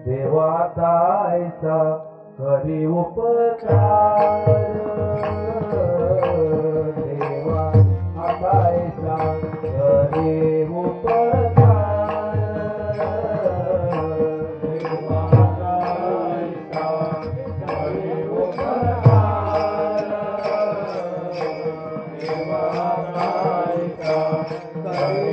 देवाचा ऐसा करी उपकार, देवा आता ऐसा करी उपकार, देवाचा ऐसा करी उपकार, देवाचा ऐसा करी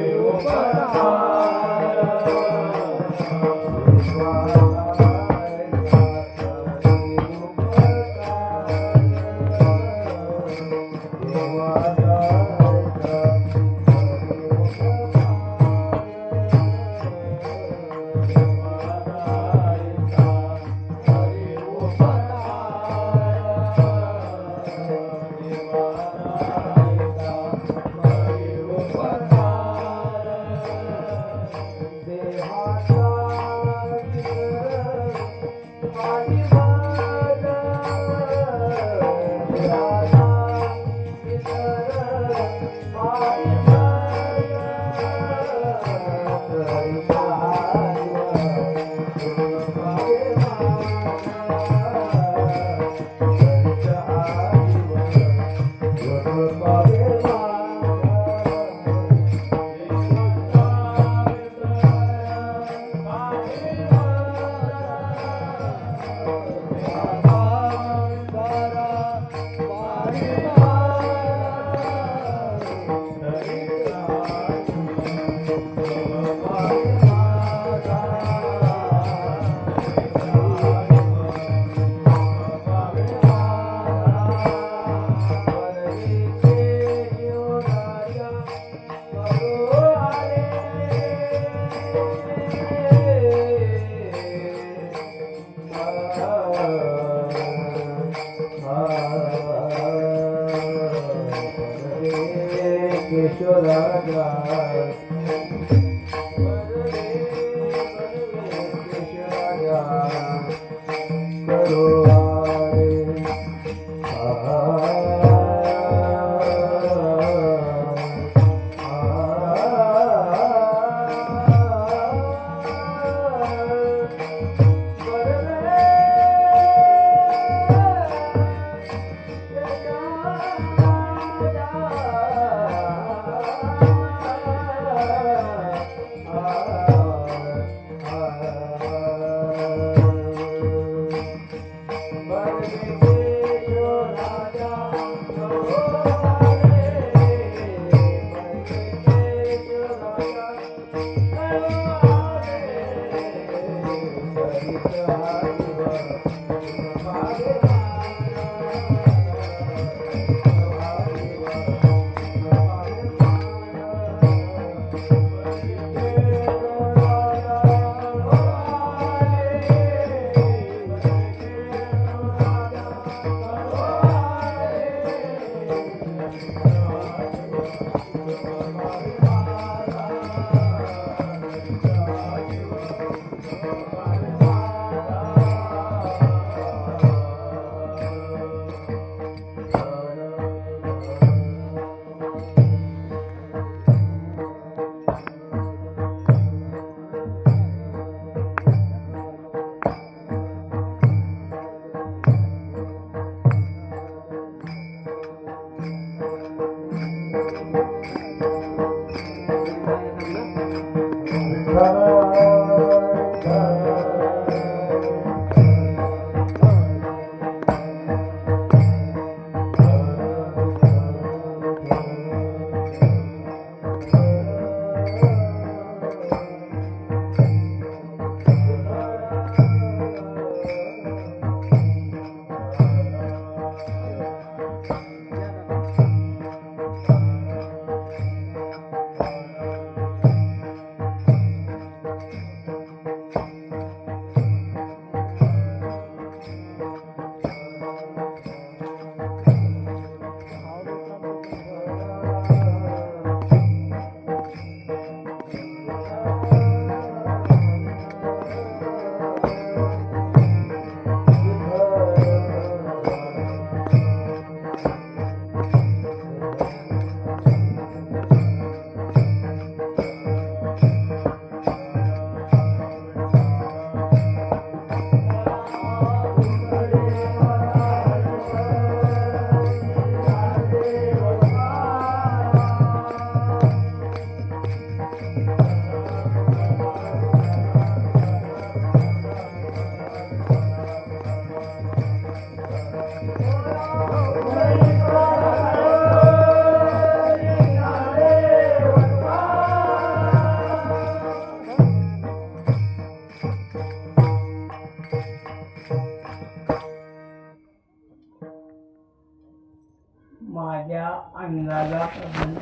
माझ्या अंदाजाप्रमाणे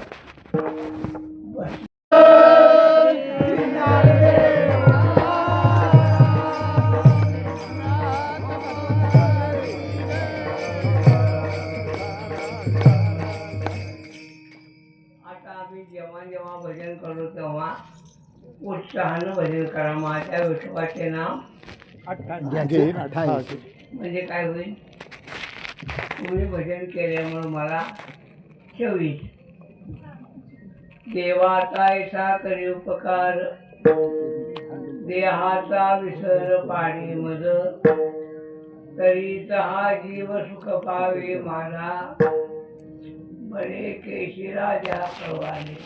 बस. आता आम्ही जेव्हा जेव्हा भजन करू तेव्हा उत्साहानं भजन करा. माझ्या विठोबाचे नाव म्हणजे काय होईल? तुम्ही भजन केल्यामुळे मला 24 देवाचा ऐसा करी उपकार देहाचा विसर पाणी मज तरी हा जीव सुख पावे माझा बरे केशी राजा प्रवाने.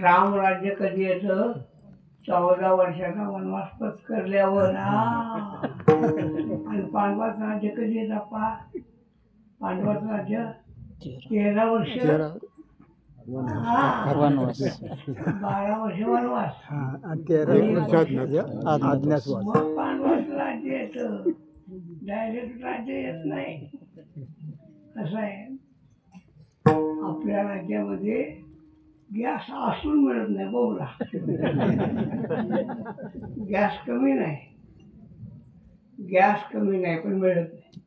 राम राज्य कधी येतं? 14 वर्षाचा वनवास पत्करल्यावर. आणि पांडवाचं राज्य कधी येत आपा? पांडवाचं राज्य 13 वर्ष 12 वर्ष वनवास. मग पांडवाचं राज्य येतं. डायरेक्ट राज्य येत नाही. कसं आहे, आपल्या राज्यामध्ये गॅस असून मिळत नाही. बोला, गॅस कमी नाही, गॅस कमी नाही पण मिळत नाही.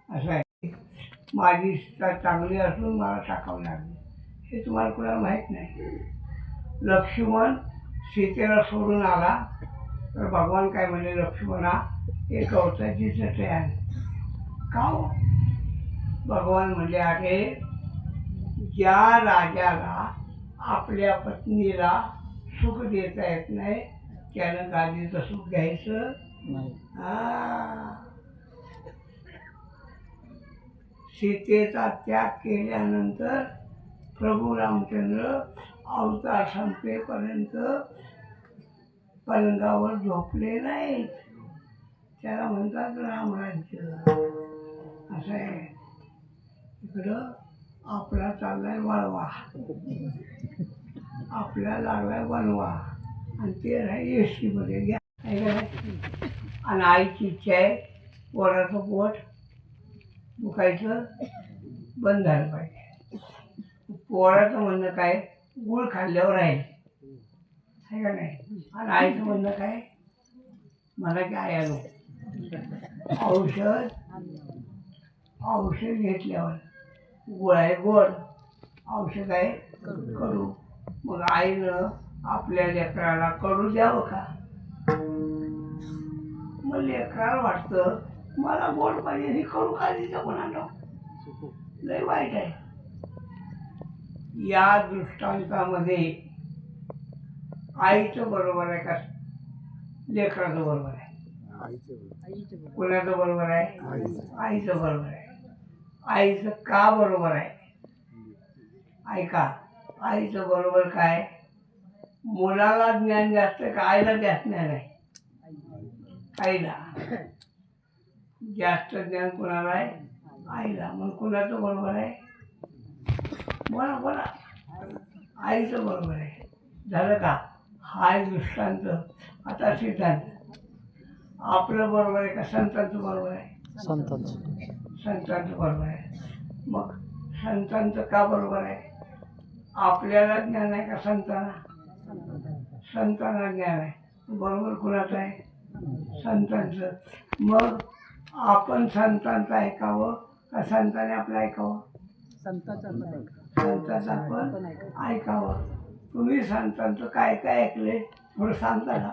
असं आहे. माझी चांगली असून मला टाकावं लागली हे तुम्हाला कुणाला माहीत नाही. लक्ष्मण सीतेला सोडून आला तर भगवान काय म्हणले, लक्ष्मणा एक गवताची चटई आण. का हो? भगवान म्हणले, अरे ज्या राजाला आपल्या पत्नीला सुख देता येत नाही त्यानं गादीचं सुख घ्यायचं नाही. सीतेचा त्याग केल्यानंतर प्रभू रामचंद्र अवतार संपेपर्यंत पलंगावर झोपले नाहीत. त्याला म्हणतात रामराज्य. असं आहे. इकडं आपला चाललाय वळवा, आपल्याला लागलाय बनवा, आणि ते राही एसटीमध्ये घ्या. आणि आईची इच्छा आहे पोराचं पोट दुखायचं बंद झालं पाहिजे. पोराचं म्हणणं काय, गुळ खाल्ल्यावर आहे का नाही, आणि आईचं म्हणणं काय, मला की आई आलो औषध घेतल्यावर गोड आहे गोड, औषध आहे कडू. मग आईनं आपल्या लेकराला कडू द्यावं का? मग लेकराला वाटतं मला गोड पाहिजे, ही कडू खाली जगून आणलं, लय वाईट आहे. या दृष्टांतामध्ये आईचं बरोबर आहे का लेकराचं बरोबर आहे? कोणाचं बरोबर आहे? आईचं बरोबर आहे. आईचं का बरोबर आहे? ऐका, आईचं बरोबर काय, मुलाला ज्ञान जास्त का आईला जास्त ज्ञान आहे? आईला जास्त ज्ञान कोणाला आहे? आईला. मग कुणाचं बरोबर आहे? बोला बोला. आईचं बरोबर आहे. झालं का? हा आहे दृष्टांत. आता सिद्धांत. आपलं बरोबर आहे का संतांचं बरोबर आहे? संतांचं बरोबर आहे. मग संतांचं का बरोबर आहे? आपल्याला ज्ञान आहे का संतांना? संतांना ज्ञान आहे. बरोबर कुणाचं आहे? संतांचं. मग आपण संतांचं ऐकावं का संतांनी आपलं ऐकावं? संतांचं आपण ऐकावं. तुम्ही संतांचं काय काय ऐकले थोडं सांगता का?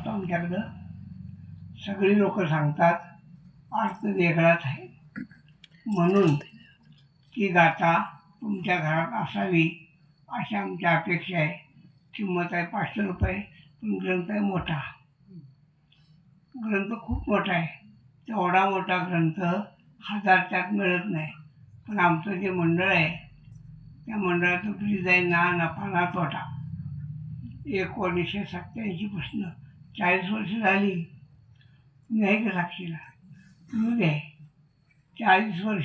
आमच्याकडं सगळी लोक सांगतात अर्थ वेगळाच आहे, म्हणून ती गाथा तुमच्या घरात असावी अशी आमची अपेक्षा आहे. किंमत आहे 500 रुपये, पण ग्रंथ आहे मोठा. ग्रंथ खूप मोठा आहे. तेवढा मोठा ग्रंथ 1000च्यात मिळत नाही. पण आमचं जे मंडळ आहे त्या मंडळाचं प्लीज आहे ना नफा ना तोटा. 1987 पासून 40 वर्ष झाली. नाही का साक्षीला? तुम्ही 40 वर्ष